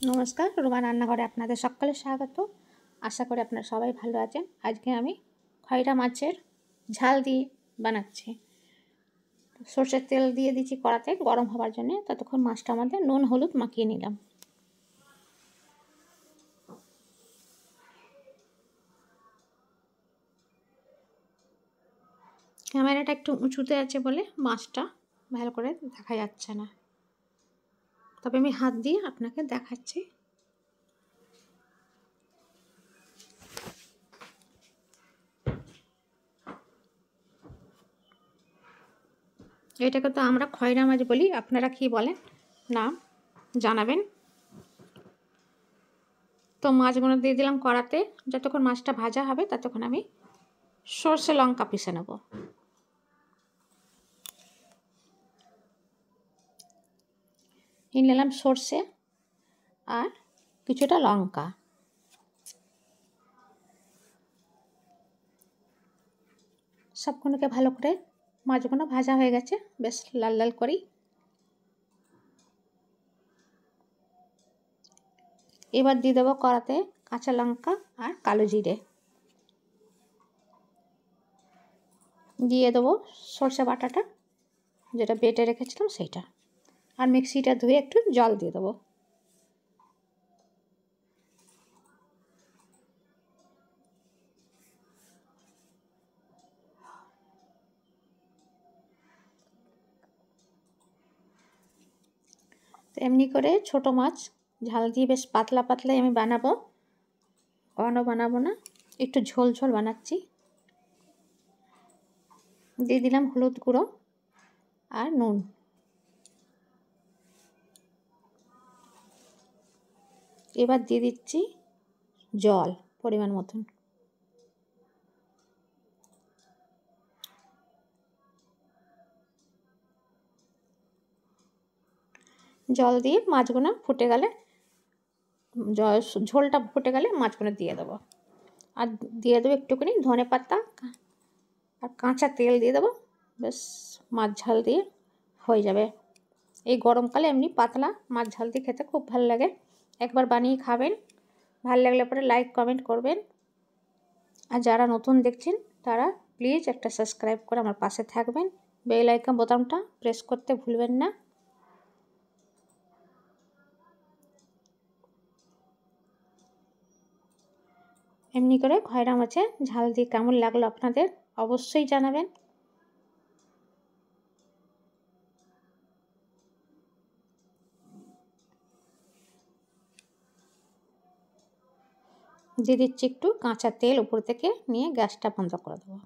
নমস্কার, রুমা রান্নাঘরে আপনাদের সকলে স্বাগত। আশা করি আপনারা সবাই ভালো আছেন। আজকে আমি খয়রা মাছের ঝাল দিয়ে বানাচ্ছি। সরষের তেল দিয়ে দিচ্ছি কড়াতে গরম হওয়ার জন্য। ততক্ষণ মাছটা আমাদের নুন হলুদ মাখিয়ে নিলাম। ক্যামেরাটা একটু উঁচুতে আছে বলে মাছটা ভালো করে দেখা যাচ্ছে না, তবে আমি হাত দিয়ে আপনাকে দেখাচ্ছি। এটাকে তো আমরা খয়রা মাছ বলি, আপনারা কি বলেন নাম জানাবেন। তো মাছগুলো দিয়ে দিলাম কড়াতে। যতক্ষণ মাছটা ভাজা হবে ততক্ষণ আমি সরষে লঙ্কা পিষে নেব। নিলাম সরষে আর কিছুটা লঙ্কা। সবগুলোকে ভালো করে, মাছগুলো ভাজা হয়ে গেছে বেশ লাল লাল করি। এবার দিয়ে দেবো কড়াতে কাঁচা লঙ্কা আর কালো জিরে, দিয়ে দেবো সরষে বাটাটা যেটা বেটে রেখেছিলাম সেইটা, আর মিক্সিটা ধুয়ে একটু জল দিয়ে দেবো। তো এমনি করে ছোটো মাছ ঝাল দিয়ে বেশ পাতলা পাতলাই আমি বানাবো, ঘন বানাবো না, একটু ঝোল ঝোল বানাচ্ছি। দিয়ে দিলাম হলুদ গুঁড়ো আর নুন। এবার দিয়ে দিচ্ছি জল পরিমাণ মতন। জল দিয়ে মাছগুলো ফুটে গেলে, ঝোলটা ফুটে গেলে মাছগুলো দিয়ে দেবো। আর দিয়ে দেবো একটুখানি ধনে পাতা আর কাঁচা তেল দিয়ে দেবো। বেশ মাছ ঝাল দিয়ে হয়ে যাবে। এই গরমকালে এমনি পাতলা মাছ ঝাল দিয়ে খেতে খুব ভালো লাগে। একবার বানিয়ে খাবেন, ভালো লাগলে পরে লাইক কমেন্ট করবেন। আর যারা নতুন দেখছেন তারা প্লিজ একটা সাবস্ক্রাইব করে আমার পাশে থাকবেন। বেল আইকন বোতামটা প্রেস করতে ভুলবেন না। এমনি করে খয়রা মাছে ঝাল দিয়ে কেমন লাগলো আপনাদের অবশ্যই জানাবেন। দিয়ে দিচ্ছি একটু কাঁচা তেল উপর থেকে, নিয়ে গ্যাসটা বন্ধ করে দেবো।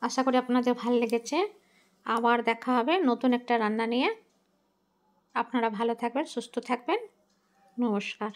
আশা করি আপনাদের ভালো লেগেছে। আবার দেখা হবে নতুন একটা রান্না নিয়ে। আপনারা ভালো থাকবেন, সুস্থ থাকবেন। নমস্কার।